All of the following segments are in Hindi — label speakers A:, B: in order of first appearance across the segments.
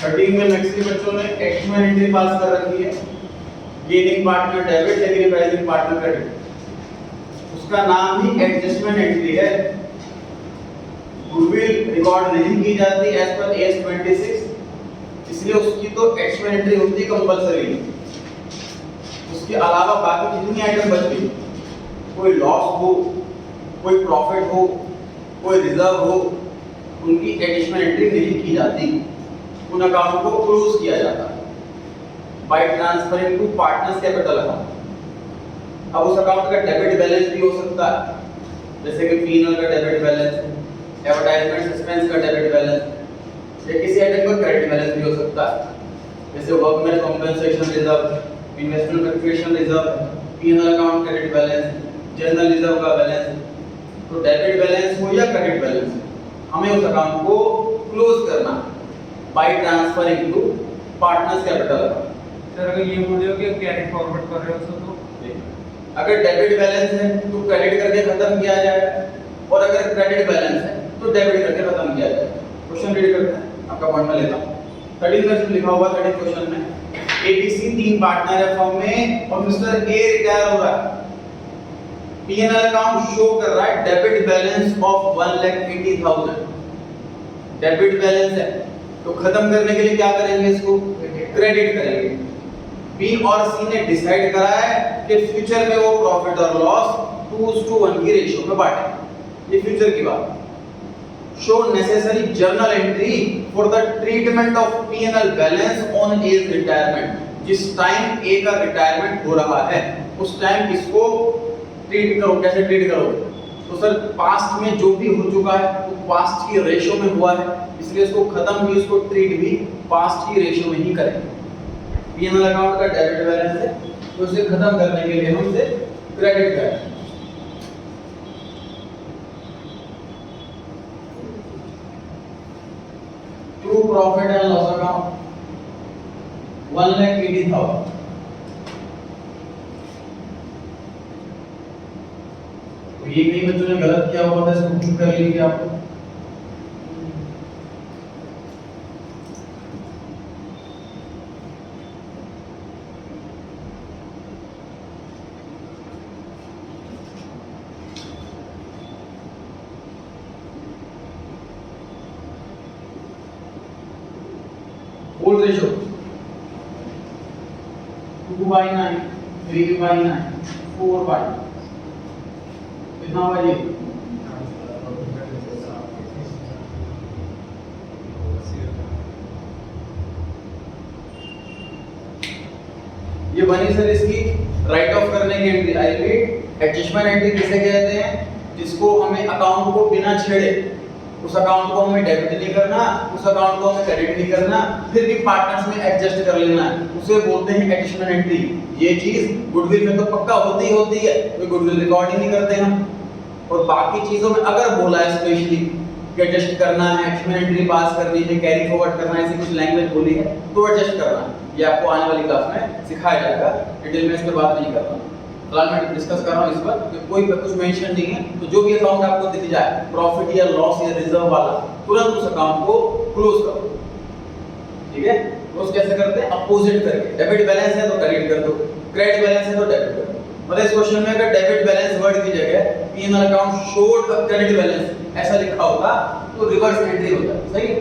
A: 13 में मैक्सिमम बच्चों ने एक्चुअल एंट्री पास कर रखी है, gaining partner debit, sacrificing partner credit. उसका नाम ही एडजस्टमेंट एंट्री है। गुडविल रिकॉर्ड नहीं की जाती एज पर एज 26, इसलिए उसकी तो एक्चुअल एंट्री होती है कंपलसरी। उसके अलावा बाकी जितनी आइटम बच गई, कोई लॉस हो, कोई प्रॉफिट हो, कोई रिजर्व हो, उनकी एडिशनल एंट्री नहीं की जाती, उन अकाउंट को क्लोज किया जाता है by transferring to partners capital account. अब उस अकाउंट का डेबिट बैलेंस भी हो सकता है, जैसे कि P&L का डेबिट बैलेंस, एडवर्टाइजमेंट एक्सपेंस का डेबिट बैलेंस, या किसी आइटम का क्रेडिट बैलेंस भी हो सकता है, जैसे workman compensation reserve, investment fluctuation reserve, P&L account credit balance, general reserve का बैलेंस। तो डेबिट बैलेंस हो या क्रेडिट बैलेंस, हमें उस अकाउंट को क्लोज करना by transferring to partners capital account.
B: Sir अगर ये बोल रहे हो कि कैरी फॉरवर्ड कर रहे हो तो
A: अगर डेबिट बैलेंस है तो क्रेडिट करके खत्म किया जाएगा, और अगर क्रेडिट बैलेंस है तो डेबिट करके खत्म किया जाएगा। क्वेश्चन रीड करते हैं, आपका पॉइंट में लेता हूं। 13 में लिखा हुआ 13 क्वेश्चन में एबीसी 3 पार्टनर है फर्म में और मिस्टर ए रिटायर हो रहा है। P&L अकाउंट शो कर रहा है debit balance of 1,80,000। Debit balance है तो खत्म करने के लिए क्या करेंगे, इसको क्रेडिट करेंगे। बी और सी ने डिसाइड करा है कि फ्यूचर में वो प्रॉफिट और लॉस 2:1 की रेशियो में बांटेंगे। ये फ्यूचर की बात है। Show necessary journal entry for the treatment of P&L balance on as retirement. जिस टाइम ए का रिटायरमेंट हो रहा है उस टाइम इसको ट्रीट करो। कैसे ट्रीट करोगे? तो सर पास्ट में जो भी हो चुका है वो पास्ट की रेशियो में हुआ है, इसलिए इसको खत्म भी, इसको ट्रीट भी पास्ट की रेशियो में ही करेंगे। P&L अकाउंट का डेबिट बैलेंस है तो उसे खत्म करने के लिए हम इसे क्रेडिट करें। True profit and loss account 1,80,000। तो ये कई बच्चों ने गलत किया हुआ था, इसको ठीक कर लीजिए आप। ओल्ड रेशियो 2/9, 3/9, 4/9 कितना होगा ये? ये बनी सर इसकी राइट ऑफ करने की entry. I repeat, adjustment entry किसे कहते हैं? जिसको हमें अकाउंट को बिना छेड़े, उस अकाउंट को हमें डेबिट नहीं करना, उस अकाउंट को हमें क्रेडिट नहीं करना, फिर भी पार्टनर्स में एडजस्ट कर लेना है, उसे बोलते हैं एडिशनल एंट्री। ये चीज गुडविल में तो पक्का होती ही होती है, कोई गुडविल रिकॉर्ड ही नहीं करते हम। और बाकी चीजों में अगर बोला है स्पेशली कि एडजस्ट करना है, एडिशनल एंट्री पास करनी है, कैरी फॉरवर्ड करना है, ऐसी कुछ लैंग्वेज बोली है तो एडजस्ट करना है। ये आपको आने वाली क्लास में सिखाया जाएगा, डिटेल में इस पर बात नहीं कर रहा हूं। फिलहाल मैं डिस्कस कर रहा हूं इस पर कि कोई कुछ मेंशन नहीं है, तो जो भी अकाउंट आपको दिख जाए प्रॉफिट या लॉस या रिजर्व वाला, तुरंत उस अकाउंट को क्लोज करो। ठीक है? क्लोज कैसे करते हैं? अपोजिट करके। डेबिट बैलेंस है तो क्रेडिट कर दो, क्रेडिट बैलेंस है तो डेबिट कर दो। मतलब इस क्वेश्चन में अगर डेबिट बैलेंस वर्ड की जगह P&L account showed a credit balance ऐसा लिखा होता तो रिवर्स एंट्री होता। सही है?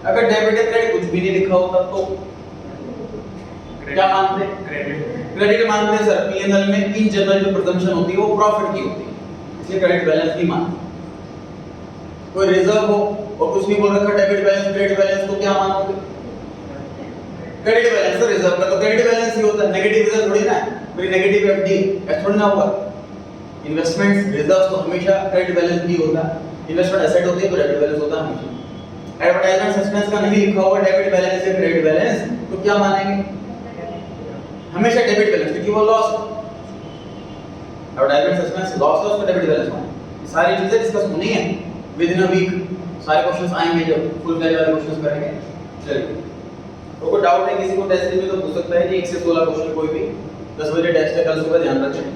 A: अगर डेबिट या क्रेडिट कुछ भी नहीं लिखा होता तो क्या मानते? क्रेडिट मानते हैं सर। P&L में इन जनरल जो प्रिजम्पशन होती है वो प्रॉफिट की होती है, इसलिए क्रेडिट बैलेंस नहीं मानते। कोई रिजर्व हो और कुछ नहीं बोल रखा डेबिट बैलेंस क्रेडिट बैलेंस, तो क्या मानोगे? क्रेडिट बैलेंस तो रिजर्व का तो क्रेडिट बैलेंस ही होता है, नेगेटिव रिजर्व थोड़ी ना है। कोई नेगेटिव एफडी ऐसा थोड़ी ना होगा। इन्वेस्टमेंट्स रिजर्व्स तो हमेशा क्रेडिट बैलेंस भी होता है, इन्वेस्टमेंट एसेट होती है तो डेबिट बैलेंस होता है हमेशा। एडवर्टाइजमेंट एक्सपेंस का नहीं लिखा हुआ डेबिट बैलेंस या क्रेडिट बैलेंस, तो क्या मानेंगे? हमेशा डेबिट बैलेंस, क्योंकि वो लॉस एडवर्टाइजमेंट एक्सपेंस लॉस तो डेबिट बैलेंस होगा। सारी चीजें डिस्कस होनी है विद इन अ वीक, सारे क्वेश्चंस आएंगे जब फुल कैरी वाले क्वेश्चंस करेंगे। चलिए, तो कोई डाउट है किसी को टेस्ट में तो पूछ सकता है कि 1 से 16 क्वेश्चन कोई भी 10 बजे टेस्ट है, कल सुबह ध्यान रखें।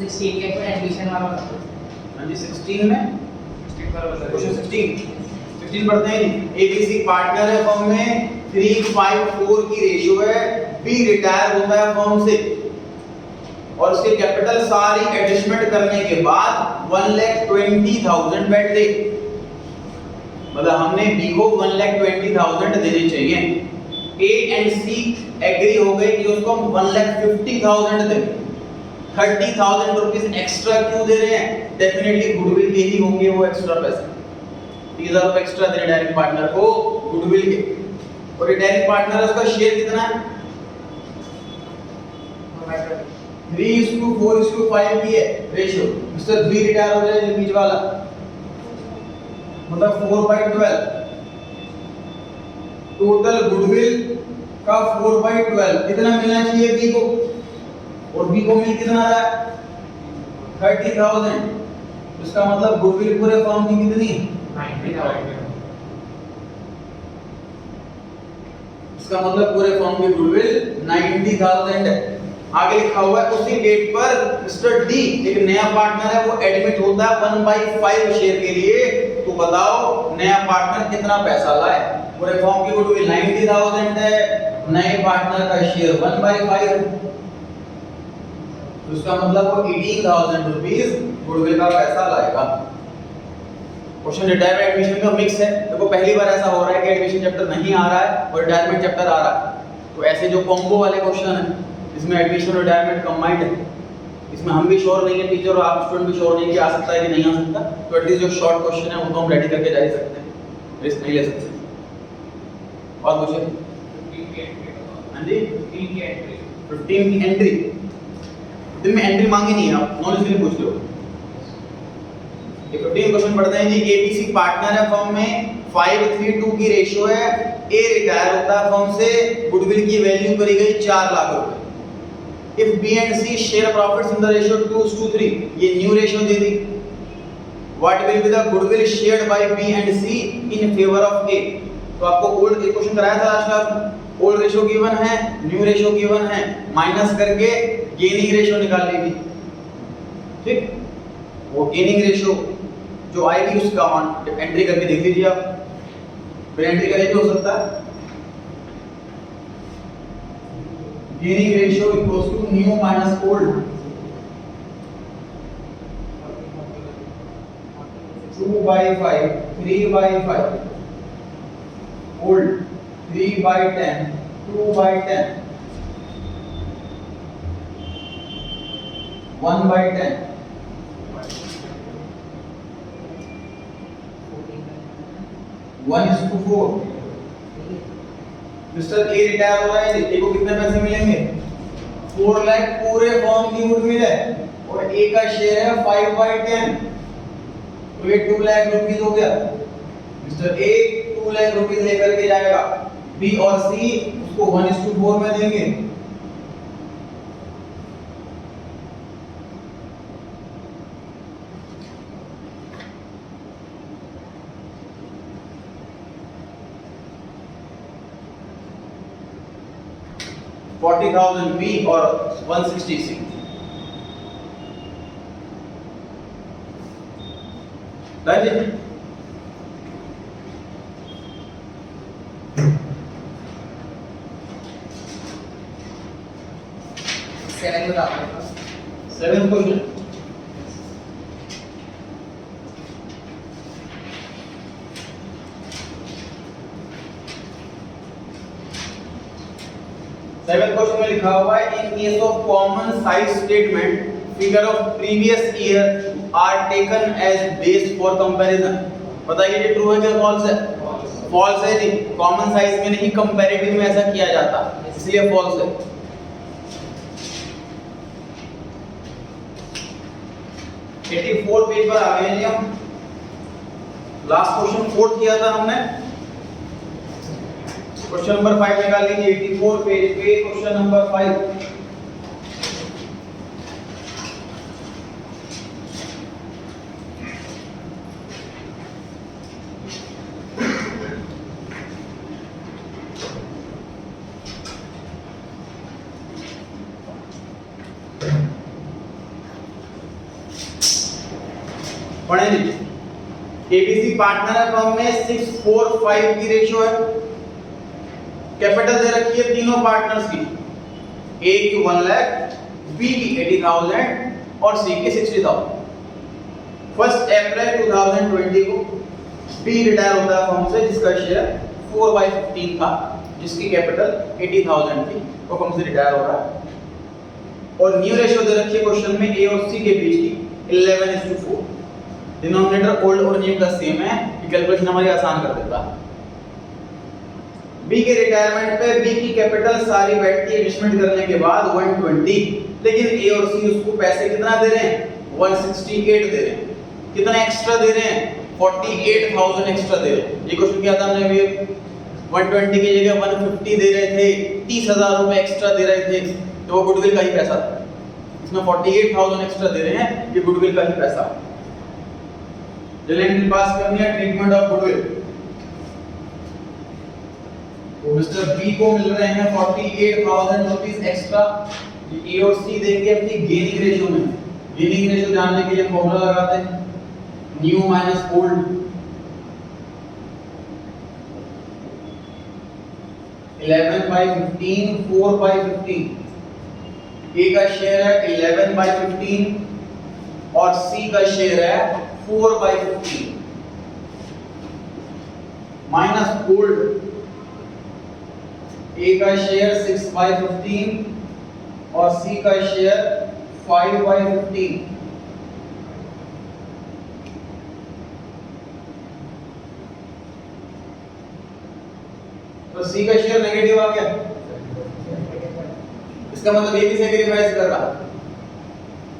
C: 16 के एडमिशन वाला
A: हां जी 16 में 16 वाला क्वेश्चन 16 पढ़ते हैं। एबीसी पार्टनर है फर्म में 354 की रेशियो है। बी रिटायर होता है फर्म से और उसके कैपिटल सारी एडजस्टमेंट करने के बाद 1,20,000 बैठ दे, मतलब हमने बी को 1,20,000 देने चाहिए। ए एंड सी एग्री हो गए कि उसको हम 1,50,000 दें। 30,000 रुपीस एक्स्ट्रा क्यों दे रहे हैं? डेफिनेटली गुडविल के ही होंगे वो एक्स्ट्रा पैसे। 30,000 रुपए एक्स्ट्रा दे रहे डायरेक्ट पार्टनर को गुडविल के, और ये डायरेक्ट पार्टनर उसका शेयर कितना है? 3:4:5 की है रेशियो। मिस्टर बी रिटायर हो जाए बीच वाला, मतलब 4/12। टोटल गुडविल का 4/12 कितना मिलना चाहिए बी को, और बी को मिल कितना रहा है? 30,000। इसका मतलब गुडविल पूरे फर्म की कितनी?
C: 90,000।
A: इसका मतलब पूरे फर्म की गुडविल 90,000 है। आगे लिखा हुआ है उसी डेट पर मिस्टर डी, एक नया पार्टनर है, वो एडमिट होता है 1/5 शेयर के लिए। तो बताओ नया पार्टनर कितना पैसा लाए? पूरे फर्म की गुडविल 90,000 है, नए पार्टनर का शेयर 1/5 है, तो इसका मतलब वो 18,000 रुपीस गुडविल का पैसा लाएगा। क्वेश्चन रिटायरमेंट एडमिशन का मिक्स है। देखो पहली बार ऐसा हो रहा है कि एडमिशन चैप्टर नहीं आ रहा है और रिटायरमेंट चैप्टर आ रहा है, तो ऐसे जो कॉम्बो वाले क्वेश्चन हैं इसमें एडमिशन और रिटायरमेंट कंबाइंड है, इसमें हम भी श्योर नहीं है, टीचर और आप स्टूडेंट भी श्योर नहीं कि आ सकता है कि नहीं आ सकता, तो एटलीस्ट जो शॉर्ट क्वेश्चन है वो तो हम रेडी करके जा ही सकते हैं, रिस्क नहीं ले सकते। और पूछिए। हाँ जी 15 की एंट्री, दिन में एंट्री मांगी नहीं है, आप नॉलेज के लिए पूछ लो। ये 15 क्वेश्चन पढ़ते हैं जी। एबीसी पार्टनर है फर्म में, 5:3:2 की रेशियो है। ए रिटायर होता है फर्म से, गुडविल की वैल्यू करी गई 4 लाख रुपए। If B and C share profits in the ratio 2:3, ये न्यू रेशियो दे दी। What will be the goodwill shared by B and C in favour of A? तो आपको ओल्ड एक क्वेश्चन कराया था लास्ट क्लास में, ओल्ड रेशियो गिवन है, न्यू रेशियो गिवन है, माइनस करके गेनिंग रेशियो निकाल लीजिए। ठीक, वो गेनिंग रेशियो जो आएगी उसका एंट्री करके देख लीजिए आप, फिर एंट्री करेंगे हो सकता है gaining ratio equals to new minus old, 2/5, 3/5, old 3/10, 2/10, 1/10, 1:4। Mister A retire हो रहा है, ए को कितने पैसे मिलेंगे? 4 लाख पूरे फर्म की गुडविल है और ए का शेयर है 5/10, तो ये 2 लाख रुपीस हो गया। मिस्टर ए 2 लाख रुपीस लेकर के जाएगा, बी और सी उसको 1:4 में देंगे। $40,000 बी और 160 सी। राइट,
C: सेवन बता दो।
A: 7th question. सेवेंथ क्वेश्चन में लिखा हुआ है in case of common size statement figure of previous year are taken as base for comparison. बताइए ये ट्रू है क्या फॉल्स है? फॉल्स है जी, कॉमन साइज में नहीं कंपैरेटिव में ऐसा किया जाता, इसलिए फॉल्स है। एटी 4 पेज पर आ गए हैं हम। लास्ट क्वेश्चन 4 किया था हमने, क्वेश्चन नंबर 5 निकाल लीजिए। 84 पेज पे क्वेश्चन नंबर 5। पढ़े लीजिए। एबीसी पार्टनर है फर्म में, 6:4:5 की रेशियो है। कैपिटल दे रखी है तीनों पार्टनर्स की, ए की 1 लाख, बी की 80,000 और सी की 60,000। 1 अप्रैल 2020 को बी रिटायर होता है फर्म से, जिसका शेयर 4/15 था, जिसकी कैपिटल 80,000 थी, वो फर्म से रिटायर हो रहा है। और न्यू रेशियो दे रखी है क्वेश्चन में ए और सी के बीच की 11:4। डिनोमिनेटर ओल्ड और न्यू का सेम है, ये कैलकुलेशन हमारी आसान कर देता है। बी के रिटायरमेंट पे बी की कैपिटल सारी बैठती है एडजस्टमेंट करने के बाद 120, लेकिन ए और सी उसको पैसे कितना दे रहे हैं, 168 दे रहे हैं। कितना एक्स्ट्रा दे रहे हैं, 48,000 एक्स्ट्रा दे रहे हैं। ये क्वेश्चन किया था हमने अभी, 120 की जगह 150 दे रहे थे, 30,000 रुपए एक्स्ट्रा दे रहे थे, तो वो गुडविल का ही पैसा था। इसमें 48,000 एक्स्ट्रा दे रहे हैं, ये गुडविल का ही पैसा। जल्दी पास करनी है ट्रीटमेंट ऑफ गुडविल। तो मिस्टर बी को मिल रहे हैं 48,000 रुपीस एक्स्ट्रा, ए और सी देंगे अपनी गेनिंग रेशियो में। गेनिंग रेशियो जानने के लिए फॉर्मूला लगाते हैं, न्यू माइनस ओल्ड, 11/15, 4/15। ए का शेयर है 11/15 और सी का शेयर है 4/15 माइनस ओल्ड, ए का शेयर 6/15 और सी का शेयर 5/15। तो सी का शेयर नेगेटिव आ गया, इसका मतलब ये भी सैक्रिफाइस कर रहा।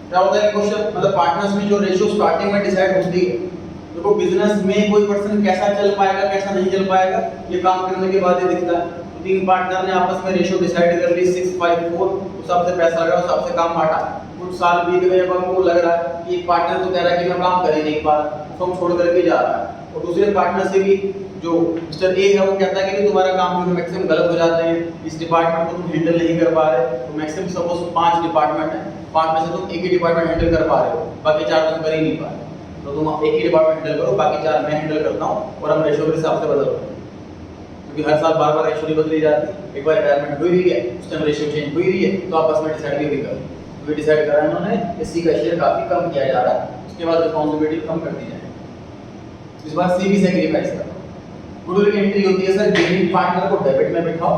A: क्या होता है क्वेश्चन, मतलब पार्टनर्स में जो रेशियो स्टार्टिंग में डिसाइड होती है, देखो बिजनेस में कोई पर्सन कैसा चल पाएगा कैसा नहीं चल पाएगा, ये काम करने के बाद ही दिखता है। तीन पार्टनर ने आपस में रेशियो डिसाइड कर ली 6/4, उस हिसाब से पैसा लगा, उस हिसाब से काम बांटा। कुछ साल बीत गए, अब हमको लग रहा है कि एक पार्टनर तो कह रहा है कि मैं काम कर ही नहीं पा रहा, तो हम छोड़ करके जा रहा है, और दूसरे पार्टनर से भी जो मिस्टर ए है वो कहता है कि तुम्हारा काम जो मैक्सिमम गलत हो जाते हैं, इस डिपार्टमेंट को तुम हैंडल नहीं कर पा रहे, तो मैक्सिमम सपोज 5 डिपार्टमेंट है, 5 में से तुम एक ही डिपार्टमेंट हैंडल कर पा रहे हो, बाकी 4 तुम कर ही नहीं पा रहे, तो तुम एक ही डिपार्टमेंट हैंडल करो, बाकी 4 मैं हैंडल करता हूँ, और हम रेशियो के हिसाब से बदल रहे हैं। क्योंकि हर साल बार-बार रेशियो बदली जाती है, एक बार रिटायरमेंट हुई रही है, उस टाइम रेशियो चेंज हुई रही है, तो आपस में डिसाइड भी कर, तो डिसाइड करा इन्होंने इसी का शेयर काफी कम किया जा रहा है, उसके बाद रिस्पांसिबिलिटी कम कर दी जाए। इस बार सी भी सैक्रिफाइस कर, गुडविल की एंट्री होती है सर, गेनिंग पार्टनर को डेबिट में बिठाओ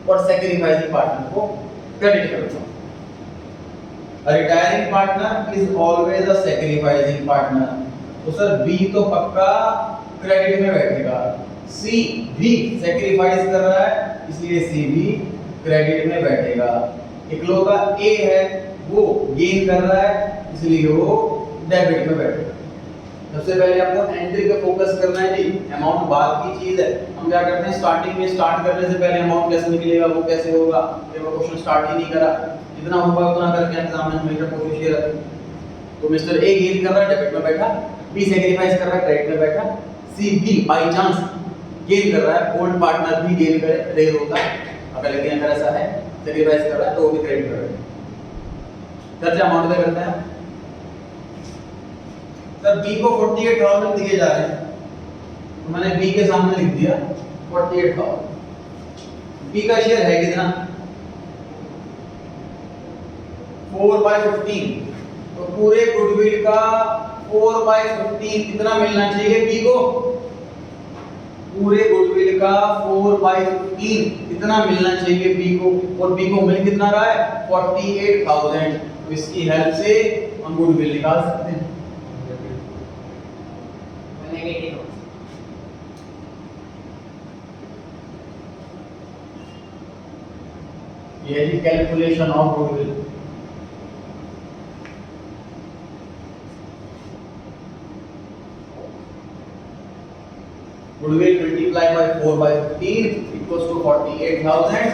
A: और सैक्रिफाइसिंग पार्टनर को क्रेडिट में बिठाओ। A retiring partner is always a sacrificing partner, तो सर बी तो पक्का क्रेडिट में बैठेगा, सी भी सैक्रिफाइस कर रहा है, इसलिए सी भी क्रेडिट में बैठेगा। इकलौता ए है वो गेन कर रहा है, इसलिए वो डेबिट में बैठेगा। सबसे पहले आपको एंट्री पे फोकस करना है जी, अमाउंट बाद की चीज है। हम क्या करते हैं स्टार्टिंग में, स्टार्ट करने से पहले अमाउंट कैसे निकलेगा वो कैसे होगा, ये वो क्वेश्चन स्टार्ट ही नहीं करा, जितना होगा उतना करके एग्जाम में हमेशा कोशिश ये रखें। तो मिस्टर ए गेन कर रहा है, डेबिट में बैठा, बी सैक्रिफाइस कर रहा है, क्रेडिट में बैठा, C B by chance gain कर रहा है, ओल्ड पार्टनर भी गेन करे, रेयर होता है, अगर लेकिन अगर ऐसा है सैक्रिफाइस कर रहा है तो वो भी क्रेडिट कर रहा है। खर्चा अमाउंट पे करते हैं सर, बी को 48,000 दिए जा रहे हैं, तो मैंने बी के सामने लिख दिया 48,000। बी का शेयर है कितना, 4/15, तो पूरे गुडविल का 4/15 कितना मिलना चाहिए बी को, पूरे गुडविल का 4/15 कितना मिलना चाहिए बी को, और बी को मिल कितना रहा है 48,000। तो इसकी हेल्प से हम गुडविल निकाल सकते हैं।
C: नेगेटिव
A: ये है जी calculation of goodwill. Goodwill multiply by 4/15 equals to 48,000।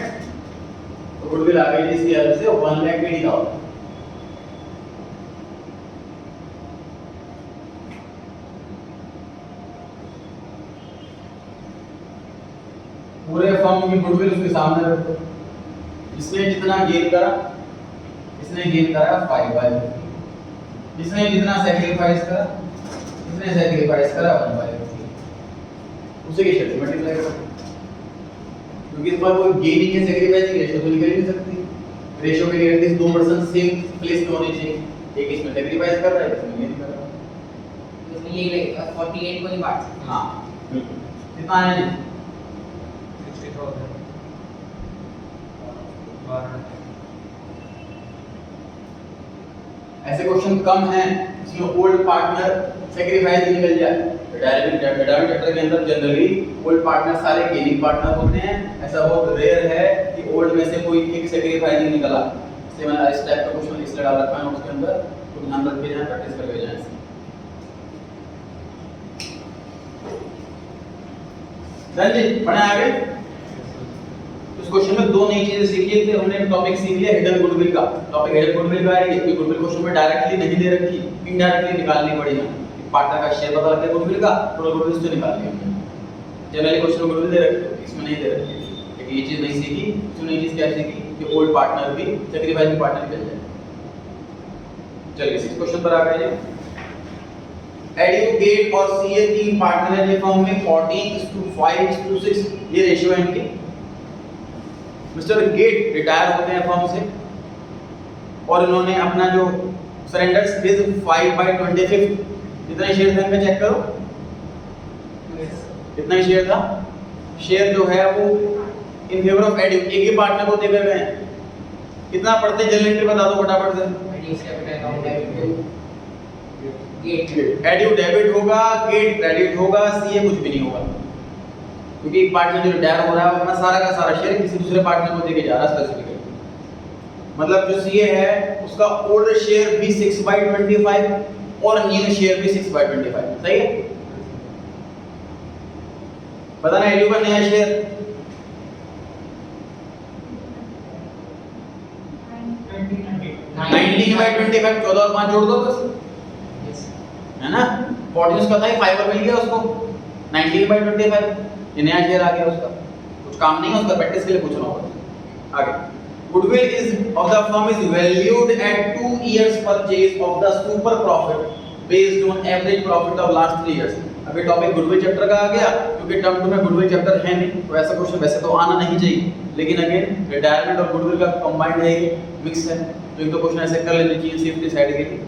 A: तो गुडविल आ गई इसकी हेल्प से 1,80,000। पूरे फर्म की गुडविल उसके सामने रखो, इसने जितना गेन करा, इसने गेन करा 5/15, इसने जितना सैक्रिफाइस करा, इसने सैक्रिफाइस करा 1/15, उसी के शेयर से मल्टीप्लाई करो। क्योंकि इस बार कोई गेनिंग है सैक्रिफाइसिंग रेशियो तो निकल ही नहीं सकती। रेशियो के लिए एटलीस्ट 2% सेम प्लेस पे होने चाहिए। एक इसमें सैक्रिफाइस कर रहा है, इसमें ये नहीं कर रहा।
C: इसमें ये लगेगा 48 को नहीं बांट सकते।
A: हाँ बिल्कुल। कितना है जी?
B: 60,000 12
A: ऐसे क्वेश्चन कम हैं जिसमें ओल्ड पार्टनर सैक्रिफाइस निकल जाए। रिटायरमेंट चैप्टर के अंदर जनरली ओल्ड पार्टनर सारे गेनिंग पार्टनर होते हैं। ऐसा बहुत रेयर है कि ओल्ड में से कोई एक सैक्रिफाइसिंग निकला। इसलिए मैंने इस टाइप का क्वेश्चन इसलिए डाल रखा है उसके अंदर, तो ध्यान रख के जाएं, प्रैक्टिस करके जाएं। डन जी, पढ़े आगे। इस क्वेश्चन में दो नई चीजें सीखी थी हमने। टॉपिक सीख लिया हिडन गुडविल का। टॉपिक हिडन गुडविल का है। ये गुडविल क्वेश्चन में डायरेक्टली नहीं दे रखी, इनडायरेक्टली निकालनी पड़ी है। पार्टनर का शेयर पता लग गया गुडविल का, टोटल गुडविल से निकाल लिया हमने। जनरली क्वेश्चन में गुडविल दे रखी है, इसमें नहीं दे रखी है। लेकिन ये चीज नहीं सीखी। तो नई चीज क्या सीखी कि ओल्ड पार्टनर भी सैक्रिफाइसिंग पार्टनर निकल जाए। चलिए इस क्वेश्चन पर आ गए। एडुकेट और सीए तीन पार्टनर है, ये फॉर्म में 14:5:6 ये रेशियो है इनकी। मिस्टर गेट रिटायर होते हैं फर्म से और इन्होंने अपना जो सरेंडर्स इज 5/25 कितने शेयर थे इनका चेक करो। कितना ही शेयर था? शेयर जो है वो इन फेवर ऑफ एडु एक ही पार्टनर को देकर गए हैं। कितना पढ़ते जनरल एंट्री बता दो फटाफट से।
C: A's capital account debit to gate.
A: एडु डेबिट होगा, गेट क्रेडिट होगा, सीए कुछ भी नहीं होगा। क्योंकि एक पार्टनर जो रिटायर हो रहा है अपना सारा का सारा शेयर किसी दूसरे पार्टनर को देके जा रहा है स्पेसिफिकली। मतलब जो सीए है उसका ओल्ड शेयर भी 6/25 और न्यू शेयर भी 6/25। सही है? बताना एडु का नया शेयर 19/25, 14 और 5 जोड़ दो बस, है ना। 14 उसका था, फाइबर मिल गया उसको, 19/25 ये नया शेयर आ गया उसका। कुछ काम नहीं है उसका, प्रैक्टिस के लिए पूछना होगा। आगे goodwill is of the firm is valued at 2 years purchase of the super profit based on average profit of last 3 years। अभी टॉपिक गुडविल चैप्टर का आ गया, क्योंकि टर्म 2 में गुडविल चैप्टर है नहीं, तो ऐसा क्वेश्चन वैसे तो आना नहीं चाहिए। लेकिन अगेन रिटायरमेंट और गुडविल का कंबाइंड है, ये मिक्स है, तो एक दो क्वेश्चन ऐसे कर लेने चाहिए सेफ्टी साइड के लिए।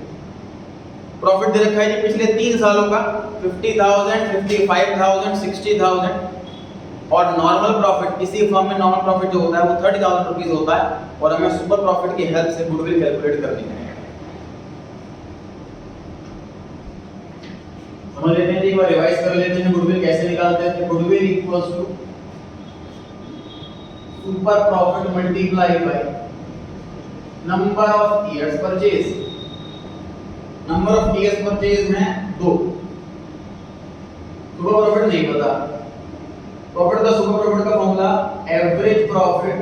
A: प्रॉफिट दे रखा है जी पिछले 3 सालों का 50,000, 55,000, 60,000। और नॉर्मल प्रॉफिट, किसी फर्म में नॉर्मल प्रॉफिट जो होता है वो 30,000 रुपीस होता है। और हमें सुपर प्रॉफिट की हेल्प से गुडविल कैलकुलेट करनी है। समझ लेते हैं, एक बार रिवाइज कर लेते हैं गुडविल कैसे निकालते हैं। Goodwill equals to super profit multiply by number of years purchase. Number of years purchase हैं 2। सुपर प्रॉफिट नहीं पता। प्रॉफिट का सुपर प्रॉफिट का formula average profit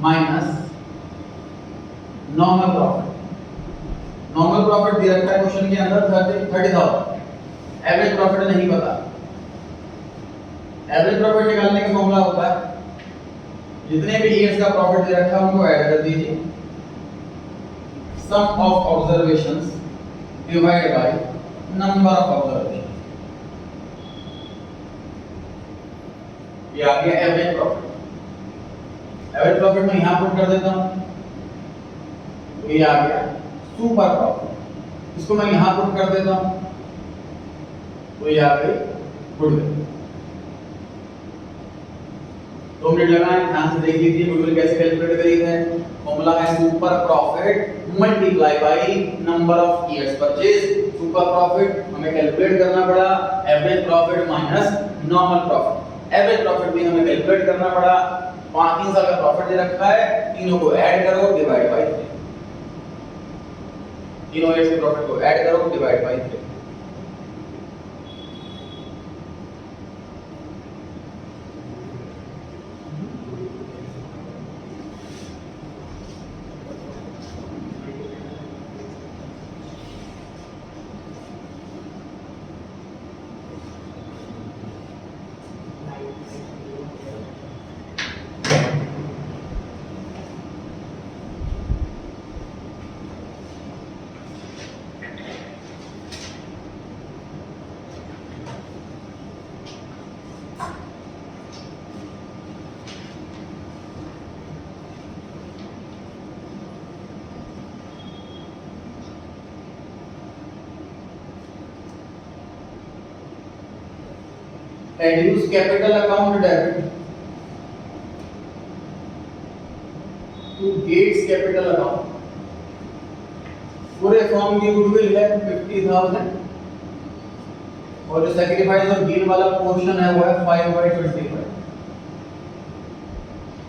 A: minus normal profit. Normal profit दे रखा है क्वेश्चन के अंदर 30,000। एवरेज प्रॉफिट नहीं पता। एवरेज प्रॉफिट निकालने का फॉर्मूला होता है जितने भी ईयर्स का प्रॉफिट दे रखा है उनको ऐड कर दीजिए, sum of observations divide by number of observation. ये आ गया एवरेज प्रॉफिट। एवरेज प्रॉफिट में यहां पुट कर देता हूं, ये आ गया सुपर प्रॉफिट। इसको मैं यहां पुट कर देता हूं, तो ये आ गई गुडविल। 2 मिनट लगाएं, ध्यान से देख लीजिए गुडविल कैसे कैलकुलेट करी है। फॉर्मूला है super profit multiply by number of years purchase. Super profit हमें कैलकुलेट करना पड़ा average profit minus normal profit. Average profit भी हमें कैलकुलेट करना पड़ा। 3 साल का प्रॉफिट दे रखा है, तीनों को ऐड करो डिवाइड बाय 3। तीनों ईयर्स के प्रॉफिट को ऐड करो डिवाइड बाय 3। एड्यूस capital account debit to gets capital account. पूरे फॉर्म की गुडविल है 50,000 और जो सैक्रिफाइस और गेन वाला पोर्शन है वो है 5/25।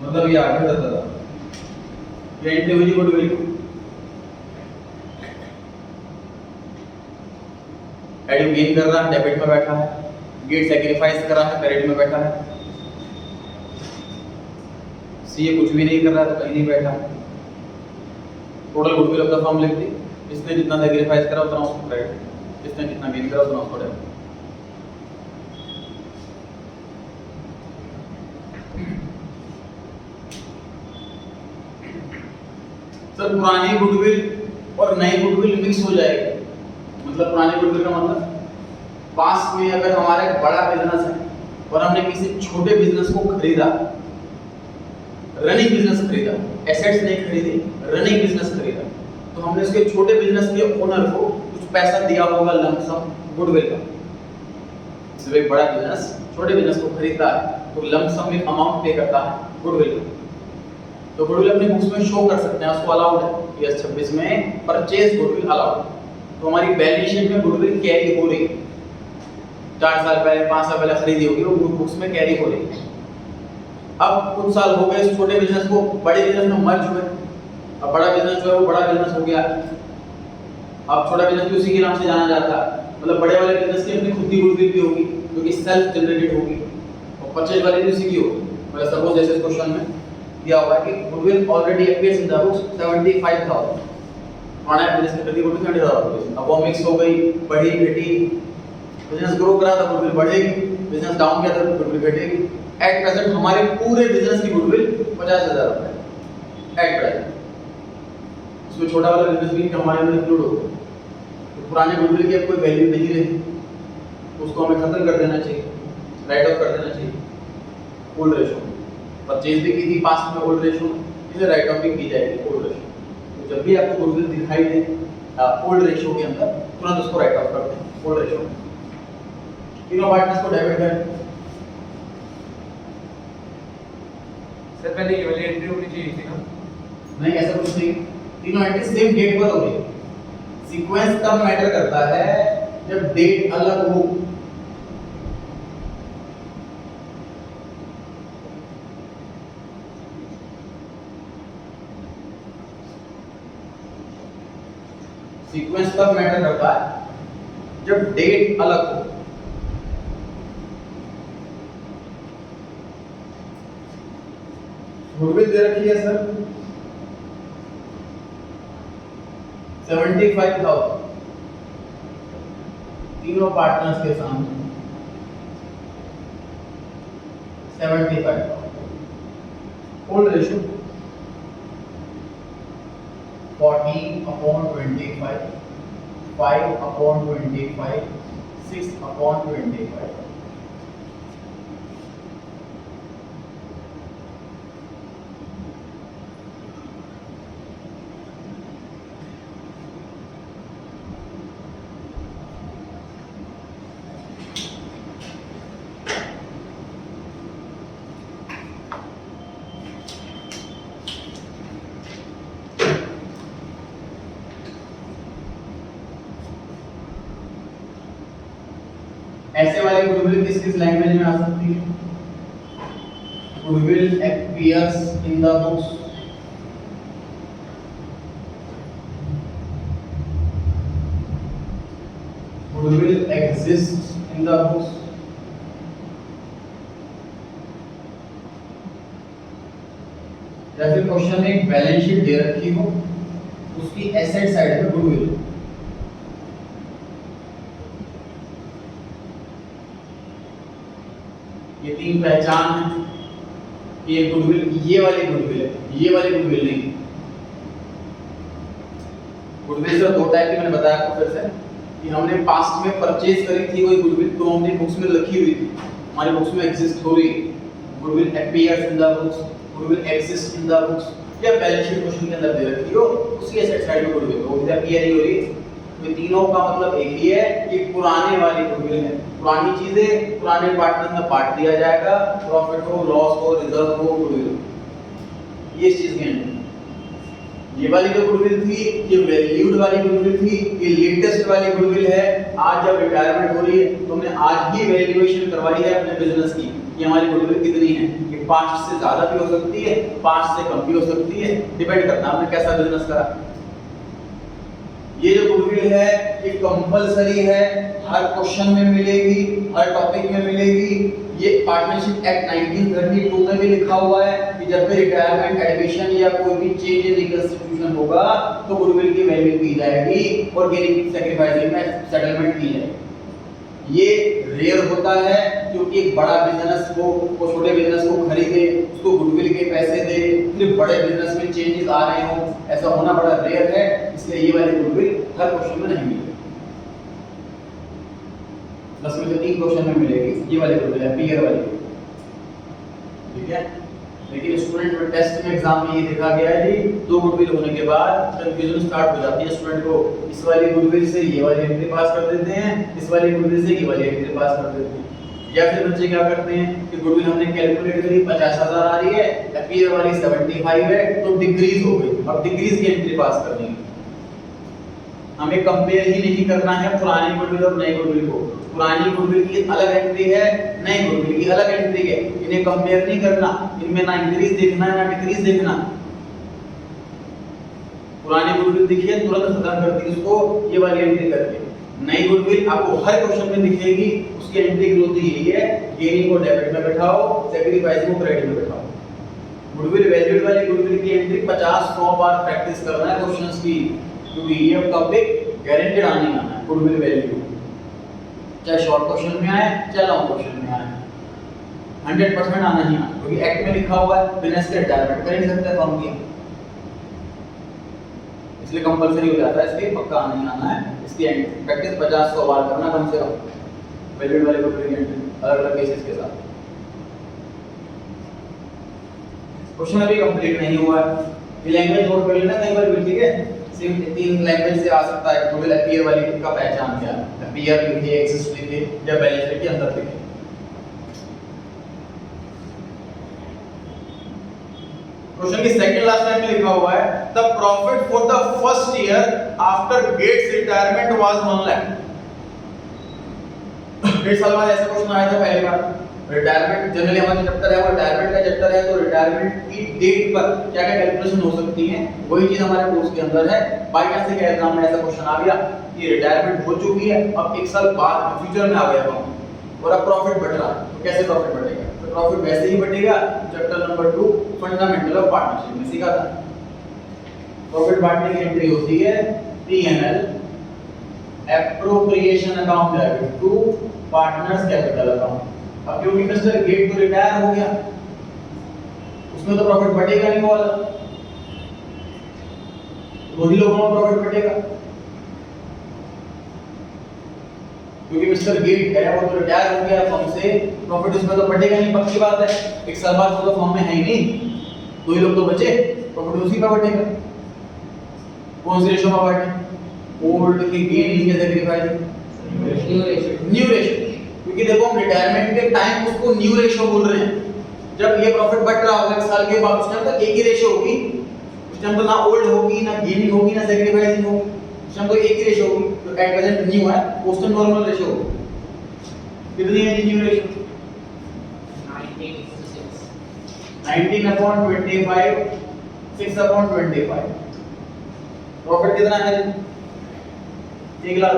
A: मतलब ये आगे रहता था, ये एंट्री हुई गुडविल की। एड गेन कर रहा है, डेबिट में बैठा है, गेट सैक्रिफाइस कर रहा है, क्रेडिट में बैठा है। सी ये कुछ भी नहीं कर रहा है तो कहीं नहीं बैठा। Total goodwill of the firm लिख दी, इसने जितना सैक्रिफाइस करा उतना उसको क्रेडिट, इसने जितना गेन करा उतना उसको डेबिट। सर पुरानी गुडविल और नई गुडविल मिक्स हो जाएगी। मतलब पुरानी गुडविल का मतलब पास्ट में अगर हमारा एक बड़ा बिजनेस है और हमने किसी छोटे बिजनेस को खरीदा, रनिंग बिजनेस खरीदा, एसेट्स नहीं खरीदी, रनिंग बिजनेस खरीदा, तो हमने उसके छोटे बिजनेस के ओनर को कुछ पैसा दिया होगा लंप सम गुडविल का। जब एक बड़ा बिजनेस छोटे बिजनेस को खरीदता है तो लंप सम एक अमाउंट पे करता है गुडविल का। तो गुडविल अपने बुक्स में शो कर सकते हैं, उसको अलाउड है। यस 26 में परचेज गुडविल अलाउड। तो हमारी बैलेंस शीट में गुडविल कैरी हो रही है, 4 साल पहले 5 साल पहले खरीदी होगी, वो बुक्स में कैरी हो रही है। अब कुछ साल हो गए इस छोटे बिजनेस को बड़े बिजनेस में मर्ज हुए, अब बड़ा बिजनेस जो है वो बड़ा बिजनेस हो गया। अब छोटा बिजनेस भी उसी के नाम से जाना जाता है। मतलब बड़े वाले बिजनेस की अपनी खुद की गुडविल भी होगी जो कि सेल्फ जनरेटेड होगी, और परचेज वाले भी उसी की होगी। मतलब सपोज जैसे इस क्वेश्चन में दिया हुआ है कि goodwill already appears in the books 75,000, पुराना बिजनेस की खरीदी गुडविल 70,000। अब वो मिक्स हो गई, बढ़ी घटी, बिजनेस ग्रो करा तो गुडविल बढ़ेगी, बिजनेस डाउन किया तो गुडविल घटेगी। एट प्रेजेंट हमारे पूरे बिजनेस की गुडविल 50,000 रुपए एट प्रेजेंट। इसमें छोटा वाला बिजनेस भी हमारे में इंक्लूड होगा। तो पुराने गुडविल की अब कोई वैल्यू नहीं रही, उसको हमें खत्म कर देना चाहिए, राइट ऑफ कर देना चाहिए ओल्ड रेशो। परचेज भी की थी पास्ट में ओल्ड रेशो, इसे राइट ऑफ भी की जाएगी ओल्ड रेशो। तो जब भी आपको गुडविल दिखाई दे ओल्ड रेशो के अंदर, तुरंत उसको राइट ऑफ कर दें ओल्ड रेशो। तीनों पार्टनर्स को डेबिट करें।
B: सर पहले ये वाली एंट्री होनी चाहिए थी ना?
A: नहीं, ऐसा कुछ नहीं, तीनों एंट्री सेम डेट पर हो रही। सीक्वेंस तब मैटर करता है जब डेट अलग हो। सीक्वेंस तब मैटर करता है जब डेट अलग हो। गुडविल दे रखी है सर 75,000 तीनों पार्टनर्स के सामने 75,000। Old ratio 40/25, 5/25, 6/25। ऐसे वाली गुडविल किस किस लैंग्वेज में आ सकती है? Goodwill appears in the books, goodwill exist in the books, या फिर क्वेश्चन में एक बैलेंस शीट दे रखी हो, उसकी एसेट साइड में गुडविल। ये तीन पहचान है कि ये गुडविल, ये वाली गुडविल है, ये वाली गुडविल नहीं। गुडविल सर दो टाइप की मैंने बताया आपको फिर से कि हमने पास्ट में परचेज करी थी कोई गुडविल, तो हमने बुक्स में लिखी हुई थी, हमारी बुक्स में एग्जिस्ट हो रही है। Goodwill appears in the books, goodwill exist in the books, या बैलेंस शीट क्वेश्चन के अंदर दे रखी हो, उसकी एसेट साइड में गुडविल हो, इधर अपीयर ही हो रही है, तो तीनों का मतलब एक ही है कि पुराने वाली गुडविल है, पुरानी चीजें पुराने पार्टनर में बांट दिया जाएगा, प्रॉफिट हो, लॉस हो, रिजर्व हो, गुडविल हो, ये इस चीज के अंदर। ये वाली जो गुडविल थी ये वैल्यूड वाली गुडविल थी, ये लेटेस्ट वाली गुडविल है। आज जब रिटायरमेंट हो रही है तो हमने आज ही वैल्यूएशन करवाई है अपने बिजनेस की कि हमारी गुडविल कितनी है। ये 5 से ज्यादा भी हो सकती है, 5 से कम भी हो सकती है, डिपेंड करता है आपने कैसा बिजनेस करा। ये जो गुडविल है ये कंपलसरी है, हर क्वेश्चन में मिलेगी, हर टॉपिक में मिलेगी। ये पार्टनरशिप एक्ट 1932 में भी लिखा हुआ है कि जब भी रिटायरमेंट, एडमिशन या कोई भी चेंज इन रिकंस्टिट्यूशन होगा तो गुडविल की वैल्यू की जाएगी और गेनिंग सैक्रिफाइसिंग में सेटलमेंट की जाएगी। ये रेयर होता है क्योंकि एक बड़ा बिजनेस को छोटे बिजनेस को खरीदे, उसको गुडविल के पैसे दे, फिर बड़े बिजनेस में चेंजेस आ रहे हो, ऐसा होना बड़ा रेयर है, इसलिए ये वाली गुडविल हर क्वेश्चन में नहीं मिलेगी। 10 में से 3 क्वेश्चन में मिलेगी ये वाली गुडविल है, पीयर वाली, ठीक है। लेकिन स्टूडेंट में टेस्ट में एग्जाम में ये देखा गया है जी 2 गुडविल होने के बाद कंफ्यूजन स्टार्ट हो जाती है स्टूडेंट को, इस वाली गुडविल से ये वाली एंट्री पास कर देते हैं, इस वाली गुडविल से ये वाली एंट्री पास कर देते हैं। या फिर बच्चे क्या करते हैं कि गुडविल हमने कैलकुलेट करी 50,000 आ रही है, पीयर वाली 75 है तो डिक्रीज हो गई, अब डिक्रीज की एंट्री पास करनी है। हमें कंपेयर ही नहीं करना है पुरानी गुडविल और नई गुडविल को, पुरानी गुडविल की अलग एंट्री है, नई गुडविल की अलग एंट्री है, इन्हें कंपेयर नहीं करना, इनमें ना इंक्रीज देखना है ना डिक्रीज देखना। पुरानी गुडविल दिखी है तुरंत खत्म कर दी उसको ये वाली एंट्री करके, नई गुडविल आपको हर क्वेश्चन में दिखेगी, उसकी एंट्री की होती यही है, गेनिंग को डेबिट में बैठाओ, सैक्रिफाइसिंग को क्रेडिट में बैठाओ। गुडविल वैल्यूड वाली गुडविल की एंट्री 50-100 बार प्रैक्टिस करना है क्वेश्चंस की, क्योंकि ये टॉपिक गारंटेड आने आना है गुडविल वैल्यू, चाहे शॉर्ट क्वेश्चन में आए चाहे लॉन्ग क्वेश्चन में आए, 100% आना ही आना, क्योंकि एक्ट में लिखा हुआ है बिजनेस के रिटायरमेंट कर नहीं सकते फॉर्म की, इसलिए कंपलसरी हो जाता है, इसलिए पक्का आना ही आना है। इसकी प्रैक्टिस 50-100 बार करना कम से कम वैल्यूड वाले गुडविल की एंट्री अलग-अलग केसेस के साथ। क्वेश्चन अभी कंप्लीट नहीं हुआ है, ये लैंग्वेज नोट कर लेना कई बार भी, ठीक है। सिर्फ 3 लैंग्वेज से आ सकता है, गुडविल अपीयर वाली का पहचान क्या है, अपीयर लिखिए, एक्सिस्ट लिखिए या बैलेंस लिखिए, अंदर लिखिए। क्वेश्चन की सेकंड लास्ट लाइन में लिखा हुआ है the profit for the first year after gets retirement was 1 lakh. 1.5 साल बाद ऐसा क्वेश्चन आया था पहली बार। रिटायरमेंट जनरली हमारा चैप्टर है वो रिटायरमेंट का चैप्टर है, तो रिटायरमेंट की डेट पर क्या क्या कैलकुलेशन हो सकती है वही चीज हमारे कोर्स के अंदर है। बाय चांस से क्या एग्जाम में ऐसा क्वेश्चन आ गया कि रिटायरमेंट हो चुकी है, अब 1 साल बाद फ्यूचर में आ गया अकाउंट और अब प्रॉफिट बढ़ रहा है, तो कैसे प्रॉफिट बढ़ेगा? तो प्रॉफिट वैसे ही बढ़ेगा chapter number 2 fundamental of partnership में सीखा था। प्रॉफिट बांटने की एंट्री होती है P&L appropriation account debit to partners capital account. अब क्योंकि मिस्टर गेट तो रिटायर हो गया, उसमें तो प्रॉफिट बढ़ेगा नहीं, वो वाला वही लोगों का प्रॉफिट बढ़ेगा, क्योंकि मिस्टर गेट है वो तो रिटायर हो गया फर्म से, प्रॉफिट उसमें तो बढ़ेगा नहीं, पक्की बात है। 1 साल बाद तो फर्म में है ही नहीं, 2 ही लोग तो बचे, प्रॉफिट उसी पर बढ़ेगा। कौन सी रेशो में बढ़े? ओल्ड की गेनिंग या सैक्रिफाइसिंग? New ratio. क्योंकि देखो हम रिटायरमेंट के टाइम उसको न्यू रेशो बोल रहे हैं, जब ये प्रॉफिट बढ़ रहा होगा 1 साल के बाद उस टाइम तक एक ही रेशो होगी, उस टाइम तो ना ओल्ड होगी ना गेनिंग होगी ना सैक्रिफाइसिंग होगी, उस टाइम तो एक ही रेशो होगी। तो एट प्रेजेंट न्यू है, उस टाइम नॉर्मल रेशो होगी। कितनी है न्यू रेशो? 19/25, 6/25। प्रॉफिट कितना है? 1 लाख।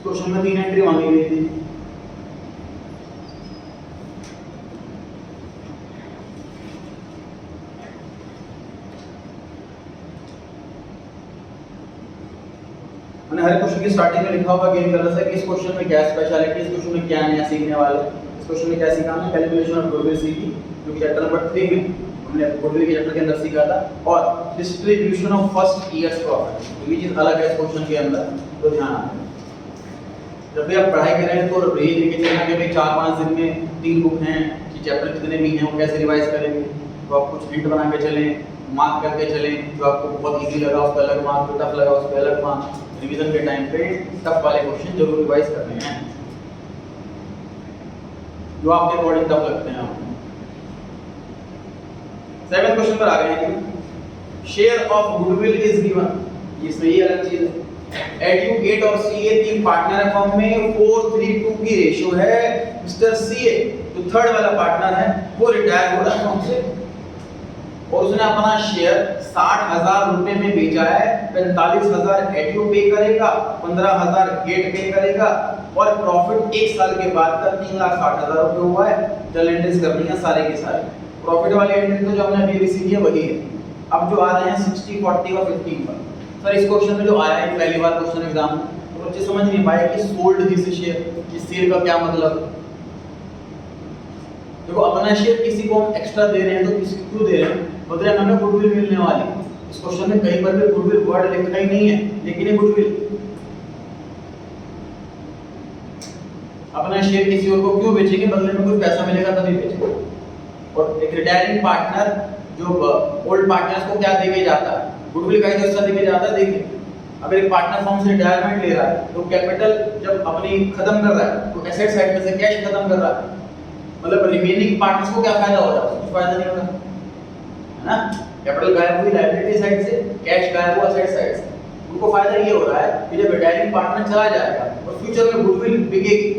A: क्वेश्चन में 3 एंट्री मांगी गई थी। मैंने हर क्वेश्चन की स्टार्टिंग में लिखा हुआ ग्रीन कलर से कि इस क्वेश्चन में क्या स्पेशलिटी, इस क्वेश्चन में क्या नया सीखने वाले हैं। इस क्वेश्चन में क्या सीखा हमने, कैलकुलेशन ऑफ गुडविल सीखी, जो कि चैप्टर नंबर 3 में हमने गुडविल के चैप्टर के अंदर सीखा था, और distribution of first years profit, ये चीज अलग है इस क्वेश्चन के अंदर, तो ध्यान रखना। जब भी आप पढ़ाई कर रहे हैं तो ये लेके चलना कि भाई 4-5 दिन में 3 बुक हैं कि चैप्टर कितने भी हैं, वो कैसे रिवाइज करेंगे। तो आप कुछ हिंट बना के चलें, मार्क करके चलें, जो आपको बहुत इजी लगा उस पर अलग मार्क, जो टफ लगा उस पर अलग मार्क। रिवीजन के टाइम पे टफ वाले क्वेश्चन जरूर रिवाइज करने हैं, जो आपके अकॉर्डिंग टफ लगते हैं आपको। 7वें क्वेश्चन पर आ गए हैं। Share of goodwill is given, ये सही अलग चीज है। एडयू, गेट और सीए 3 पार्टनर है फर्म में, 4:3:2 की रेशियो है। मिस्टर सीए जो थर्ड वाला पार्टनर है वो रिटायर हो रहा है फर्म से, और उसने अपना शेयर 60,000 रुपए में बेचा है। 45,000 एडयू पे करेगा, 15,000 गेट पे करेगा, और प्रॉफिट 1 साल के बाद का 3,60,000 रुपए हुआ है। जल एंट्रीज करनी है सारे के सारे। प्रॉफिट वाली एंट्री तो जो हमने अभी सीखी है वही है। अब जो आ रहे हैं 60, 40 और 15 पर, सर इस क्वेश्चन में जो आया है पहली बार क्वेश्चन एग्जाम में, तो बच्चे समझ नहीं पाए कि सोल्ड दिस शेयर, इस शेयर का क्या मतलब। देखो अपना शेयर किसी को हम एक्स्ट्रा दे रहे हैं तो किसी को क्यों दे रहे हैं, बदले हमें गुडविल मिलने वाली। इस क्वेश्चन में कहीं पर भी गुडविल वर्ड लिखा ही नहीं है, लेकिन ये गुडविल। अपना शेयर किसी और को क्यों बेचेंगे, बदले में कुछ पैसा मिलेगा तभी बेचेंगे। और एक रिटायरिंग पार्टनर जो ओल्ड पार्टनर्स को क्या देके जाता है, गुडविल का ही हिस्सा देके जाता है। देखिए अगर एक पार्टनर फर्म से रिटायरमेंट ले रहा है तो कैपिटल जब अपनी खत्म कर रहा है तो एसेट साइड में से कैश खत्म कर रहा है, मतलब रिमेनिंग पार्टनर्स को क्या फायदा हो रहा है, कुछ फायदा नहीं होगा, है ना। कैपिटल गायब हुई लायबिलिटी साइड से, कैश गायब हुआ एसेट साइड से। उनको फायदा ये हो रहा है कि जब रिटायरिंग पार्टनर चला जाएगा और फ्यूचर में गुडविल बिकेगी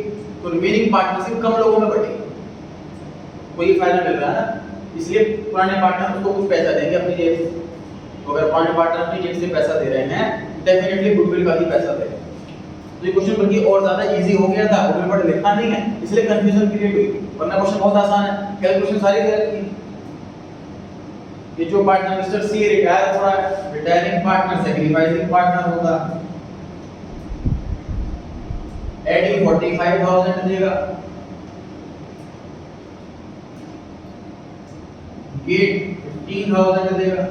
A: तो रिमेनिंग पार्टनरशिप कम लोगों में बटेगी, तो ये फायदा मिल रहा है ना। इसलिए पुराने पार्टनर उसको कुछ पैसा देंगे अपनी जेब से। तो अगर पुराने पार्टनर अपनी जेब से पैसा दे रहे हैं डेफिनेटली गुडविल का ही पैसा देंगे। तो ये क्वेश्चन बल्कि और ज्यादा इजी हो गया था, गुडविल पर लिखा नहीं है इसलिए कंफ्यूजन क्रिएट हुई, वरना क्वेश्चन बहुत आसान है, कैलकुलेशन सारी करेक्ट थी। ये जो पार्टनर मिस्टर सी रिटायर हो रहा है, रिटायरिंग पार्टनर सैक्रिफाइसिंग पार्टनर होगा। एडी 45,000 देगा, गेट 15,000 देगा।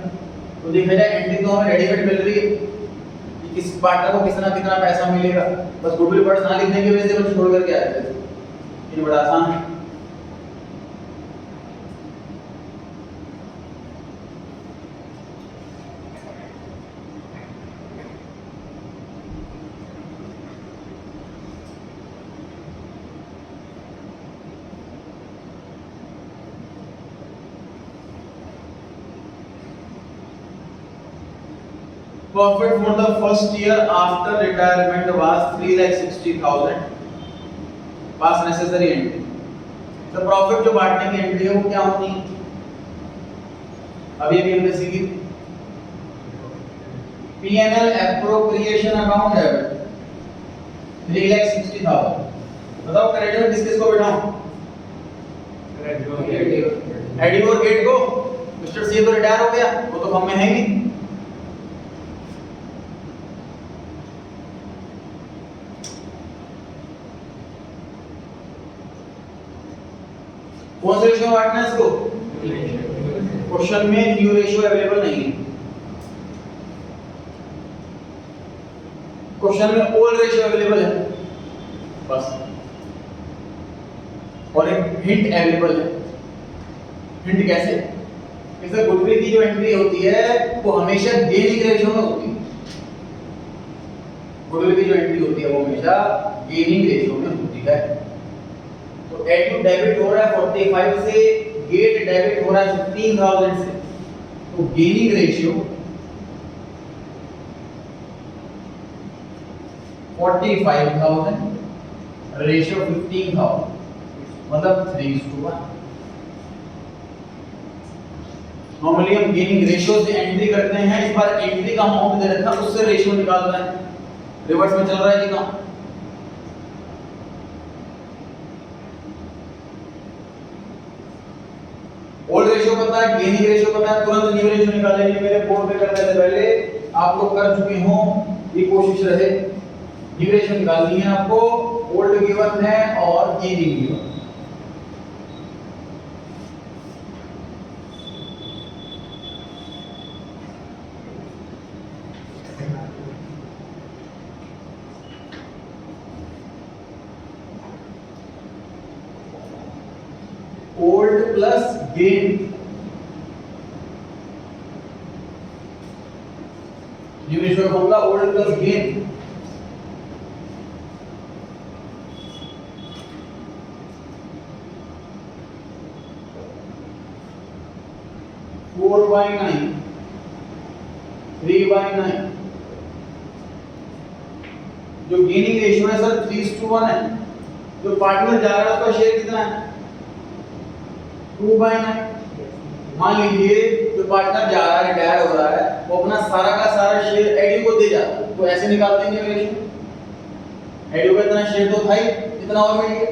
A: तो देखा जाए एंट्री तो हमें रेडीमेड मिल रही है कि किस पार्टनर को कितना कितना पैसा मिलेगा, बस गुडविल वर्ड्स ना लिखने की वजह से बस छोड़ करके आए थे। ये बड़ा आसान है। Profit for the first year after retirement was 3,60,000. Pass necessary entry. तो प्रॉफिट जो बांटने की एंट्री है वो क्या होती है, अभी अभी हमने सीखी थी। P&L appropriation account है 3,60,000। बताओ क्रेडिट में किस किस को बिठाऊं, एडी और गेट को। मिस्टर सी तो रिटायर हो गया, वो तो फर्म में है ही नहीं। कौन सा रेशियो बांटना है इसको, क्वेश्चन में न्यू रेशियो अवेलेबल नहीं है, क्वेश्चन में ओल्ड रेशियो अवेलेबल है बस, और एक हिंट अवेलेबल है। हिंट कैसे, जैसे गुडविल की जो एंट्री होती है वो हमेशा गेनिंग रेशियो में होती है। गुडविल की जो एंट्री होती है वो हमेशा गेनिंग रेशियो में होती है। तो एडयू डेबिट हो रहा है 45 से, गेट डेबिट हो रहा है 15,000 से, तो गेनिंग रेशियो 45,000 रेशियो 15,000 मतलब 3:1। नॉर्मली हम गेनिंग रेशियो से एंट्री करते हैं, इस बार एंट्री का अमाउंट दे रखा है उससे रेशियो निकाल रहे हैं, रिवर्स में चल रहा है जी काम। ओल्ड रेशियो पता है, गेनिंग रेशियो पता है, तुरंत न्यू रेशियो निकालने के लिए मेरे बोर्ड पे करने से पहले आप लोग कर चुके हो, ये कोशिश रहे। न्यू रेशियो निकालनी है आपको, ओल्ड गिवन है और gaining given. Old plus gain, new ratio का formula old plus gain. Four by 9, 3/9। जो गेनिंग रेशियो है सर 3:1 है। जो पार्टनर जा रहा है उसका शेयर कितना है? 2/9। मान लीजिए जो पार्टनर जा रहा है, रिटायर हो रहा है, वो अपना सारा का सारा शेयर एडी को दे जाता है, तो ऐसे निकालते हैं रेशियो। एडी को इतना शेयर तो था ही, इतना और मिल गया।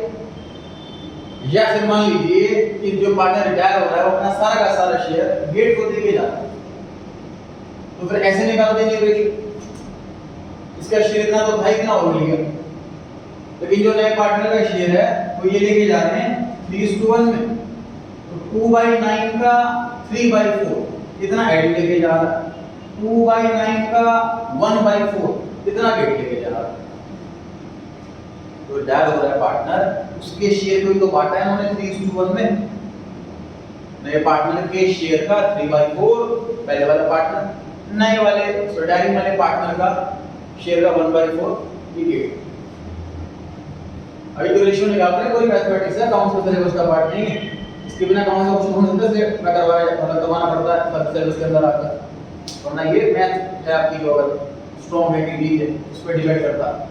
A: या फिर मान लीजिए कि जो पार्टनर रिटायर हो रहा है वो अपना सारा का सारा शेयर गेट को दे के जाता है, तो फिर ऐसे निकालते हैं रेशियो। इसका शेयर इतना तो था ही, इतना और मिल गया। लेकिन जो नए पार्टनर का शेयर है वो ये लेके जा रहे हैं 3:1 में, 2/9 का 3/4 इतना एड लेके जा रहा है, 2/9 का 1/4 इतना गेट लेके जा रहा है। तो रिटायर हो रहा है पार्टनर, उसके शेयर को ही तो बांटा है उन्होंने 3:1 में। नए पार्टनर के शेयर का 3/4 पहले वाला पार्टनर, नए वाले रिटायरिंग वाले पार्टनर का शेयर का 1/4 ये गेट। अभी जो रेशियो निकाल रहे हैं कोई मैथमेटिक्स है, अकाउंट्स का सिलेबस का पार्ट नहीं है। इसके बिना कौन सा ऑप्शन हो सकता है? इसलिए मैं करवाना पड़ता है सब सिलेबस के अंदर आकर, वरना ये मैथ है आपकी जो अगर स्ट्रॉन्ग है कि वीक है उस पर डिपेंड करता है।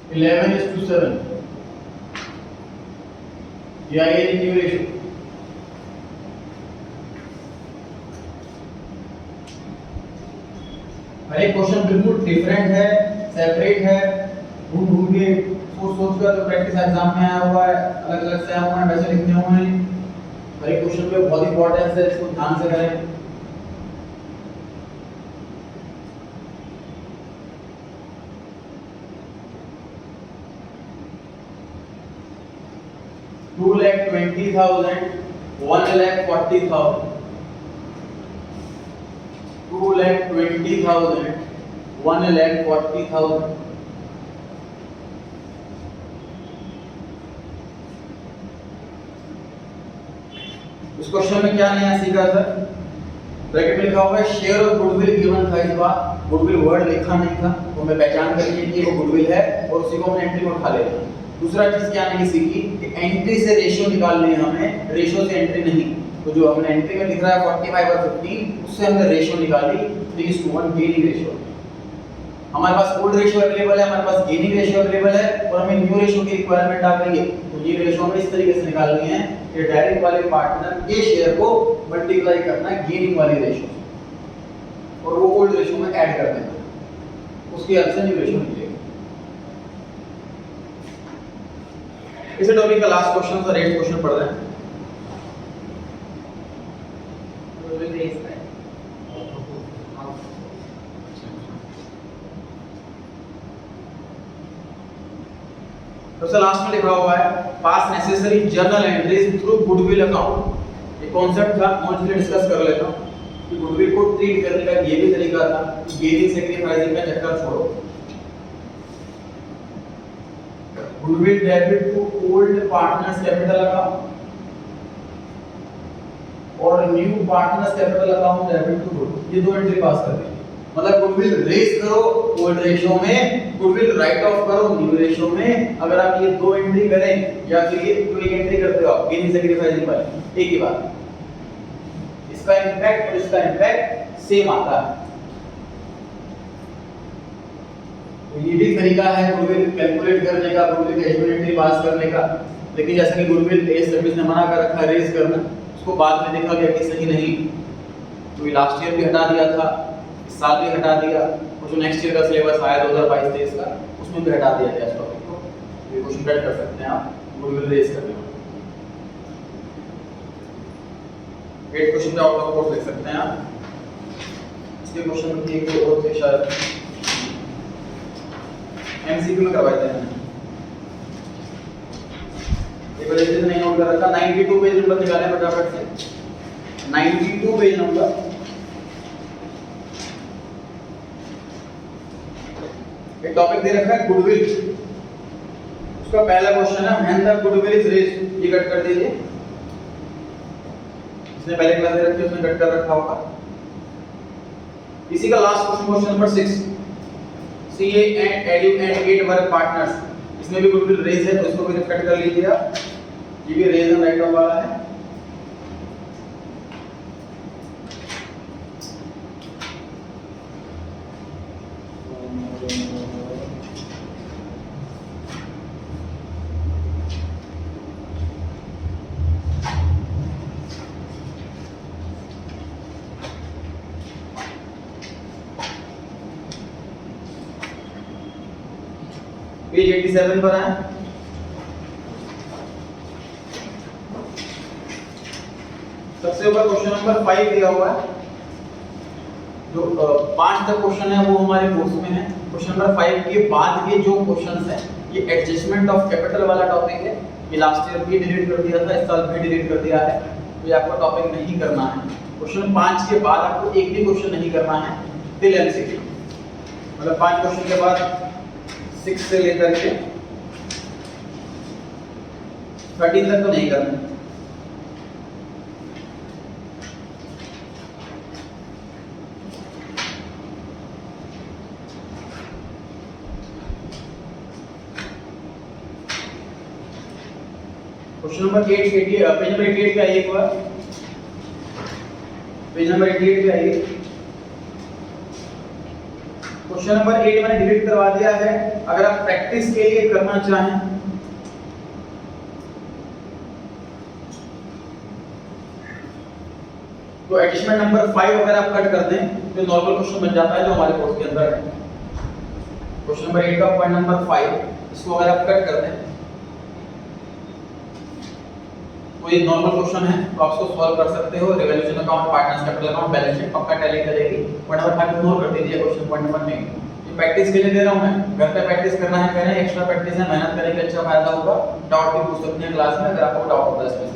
C: है
A: 11:7 ये आई है न्यू रेशियो। अरे क्वेश्चन बिल्कुल डिफरेंट है, सेपरेट है, ढूंढ ढूंढ के सोच कर जो प्रैक्टिस एग्जाम में आया हुआ है, अलग अलग से आया हुआ है, वैसे लिखने हुए हैं। हर एक क्वेश्चन पे बहुत इंपॉर्टेंस है, इसको ध्यान से करें। टू लैख 20,000, 1,40,000, 2,20,000, 1,40,000। इस क्वेश्चन में क्या नया सीखा सर? ब्रैकेट में लिखा हुआ है शेयर ऑफ गुडविल गिवन था। इस बार गुडविल वर्ड लिखा नहीं था, तो हमें पहचान करनी है कि वो गुडविल है और उसी को हमने एंट्री में उठा लेना। दूसरा चीज क्या नहीं सीखी कि एंट्री से रेशियो निकालनी है हमें, रेशियो से एंट्री नहीं। तो जो हमने एंट्री में लिख रहा है 45 और 15, उससे हमने रेशियो निकाली 3:1 गेनिंग रेशियो। हमारे पास ओल्ड रेशियो अवेलेबल है, हमारे पास गेनिंग रेशियो अवेलेबल है और हमें न्यू रेशियो की रिक्वायरमेंट आ गई है। तो ये रेशियो हमें इस तरीके से निकालनी है कि डायरेक्ट वाले पार्टनर के शेयर को मल्टीप्लाई करना है गेनिंग वाली रेशियो से और वो ओल्ड रेशियो में ऐड कर देना, उसकी हेल्प से न्यू रेशियो निकलेगी। इस टॉपिक का लास्ट क्वेश्चन सर 8 क्वेश्चन पढ़ रहे हैं। सबसे लास्ट में लिखा हुआ है पास necessary journal entries through goodwill account. ये कॉन्सेप्ट था, मैं इसलिए डिस्कस कर लेता हूं कि गुडविल को ट्रीट करने का ये भी तरीका था कि गेनिंग सैक्रिफाइसिंग का चक्कर छोड़ो। Goodwill debit to old partners capital account और new partners capital account debit to goodwill, ये दो एंट्री पास कर दी। मतलब गुडविल रेज करो ओल्ड रेशियो में, गुडविल राइट ऑफ करो न्यू रेशियो में। अगर आप ये दो एंट्री करें या फिर ये जो एक एंट्री करते हो आप गेनिंग सैक्रिफाइसिंग वाली, एक ही बात, इसका इंपैक्ट और इसका इंपैक्ट सेम आता है। तो ये भी तरीका है गुडविल कैलकुलेट करने का, गुडविल कैजुअल एंट्री पास करने का। लेकिन जैसे कि गुडविल एज सर्विस ने मना कर रखा है रेज करना, उसको बाद में देखा गया कि सही नहीं, तो लास्ट ईयर भी हटा दिया था, इस साल भी हटा दिया, और जो नेक्स्ट ईयर का सिलेबस आया 2022-23 का उसमें भी हटा दिया गया इस टॉपिक को। ये क्वेश्चन कट कर सकते हैं आप गुडविल रेज करने में। 8 क्वेश्चन आउट ऑफ कोर्स लिख सकते हैं आप। इसके क्वेश्चन की एक और थे शायद एमसीक्यू में करवाए थे मैंने, ये वाले चीज नहीं नोट कर रखा। 92 पेज नंबर निकालें फटाफट से, 92 पेज नंबर। एक टॉपिक दे रखा है गुडविल, उसका पहला क्वेश्चन है when the goodwill is raised, ये कट कर दीजिए, इसने पहले क्लास दे रखी है उसने कट कर रखा होगा। इसी का last question, question number 6, CA and edu and get work partners, इसमें भी गुडविल रेज है तो इसको भी कट कर लीजिए आप, ये भी रेज एंड राइट ऑफ वाला है। पेज 87 पर आए। सबसे ऊपर क्वेश्चन नंबर 5 दिया हुआ है, जो 5 तक क्वेश्चन है वो हमारे कोर्स में है। क्वेश्चन नंबर 5 के बाद ये जो क्वेश्चंस है ये एडजस्टमेंट ऑफ कैपिटल वाला टॉपिक है, ये लास्ट ईयर भी डिलीट कर दिया था, इस साल भी डिलीट कर दिया है, तो ये आपको टॉपिक नहीं करना है। क्वेश्चन 5 के बाद आपको एक भी क्वेश्चन नहीं करना है टिल एमसीक्यू, मतलब 5 क्वेश्चन के बाद 6 से लेकर के 13 तक तो नहीं करना है। क्वेश्चन नंबर 8 पेज नंबर 88 पे आइए एक बार, पेज नंबर 88 पे आइए। क्वेश्चन नंबर 8 मैंने डिलीट करवा दिया है, अगर आप प्रैक्टिस के लिए करना चाहें तो एडिशमेंट नंबर 5 अगर आप कट कर दें तो नॉर्मल क्वेश्चन बन जाता है जो हमारे कोर्स के अंदर है। क्वेश्चन नंबर 8 का पॉइंट नंबर 5, इसको अगर आप कट कर दें तो ये नॉर्मल क्वेश्चन है, तो आप इसको सॉल्व कर सकते हो। Revaluation account, partners capital account, balance sheet पक्का टैली करेगी। पॉइंट नंबर 5 इग्नोर कर दीजिए, क्वेश्चन पॉइंट नंबर 9 ये प्रैक्टिस के लिए दे रहा हूं मैं, घर पे प्रैक्टिस करना है करें, एक्स्ट्रा प्रैक्टिस है, मेहनत करेंगे, अच्छा फायदा होगा। डाउट भी पूछ सकते हैं क्लास में अगर आपको डाउट होता है इसमें।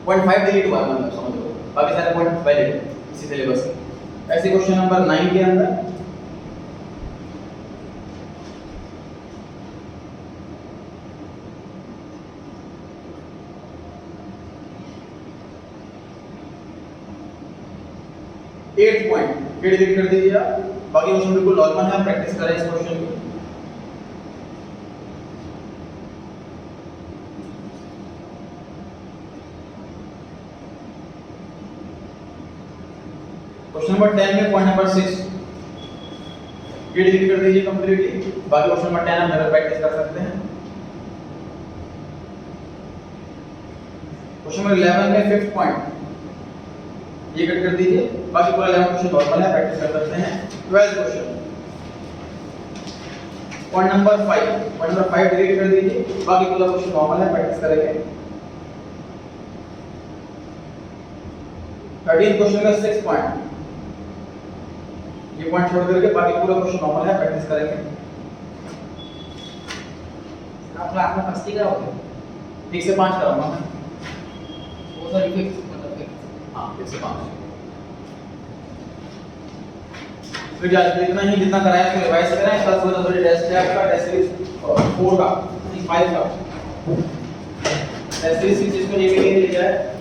A: पॉइंट 5 डिलीट हुआ है, मतलब समझ लो, बाकी सारे पॉइंट वैलिड है इसी सिलेबस के। ऐसे क्वेश्चन नंबर 9 के अंदर एट पॉइंट ये डिलीट कर दीजिए आप, बाकी क्वेश्चन बिल्कुल नॉर्मल है, प्रैक्टिस करें इस क्वेश्चन की। क्वेश्चन नंबर 10 में पॉइंट नंबर 6 ये डिलीट कर दीजिए कंप्लीटली, बाकी क्वेश्चन नंबर 10 हम घर प्रैक्टिस कर सकते हैं। क्वेश्चन नंबर 11 में 5th पॉइंट ये कट कर दीजिए, बाकी पूरा 11 क्वेश्चन नॉर्मल है, प्रैक्टिस कर सकते हैं। 12th question point number 5 delete कर दीजिए, बाकी पूरा क्वेश्चन नॉर्मल है, प्रैक्टिस करेंगे। 13th क्वेश्चन का 6th पॉइंट ये पॉइंट छोड़ करके बाकी पूरा क्वेश्चन नॉर्मल है, प्रैक्टिस करेंगे।
C: आप क्लास में मस्ती कराओगे?
A: ठीक से 5 कराऊंगा मैं,
C: वो सर फिक्स मतलब फिक्स।
A: हाँ ठीक से 5। फिर आज इतना ही, जितना कराया उसको रिवाइज करें, कल सुबह थोड़ी टेस्ट है आपका, टेस्ट सीरीज 4 का 5 का टेस्ट सीरीज की चीज को ये भी नहीं लिया है।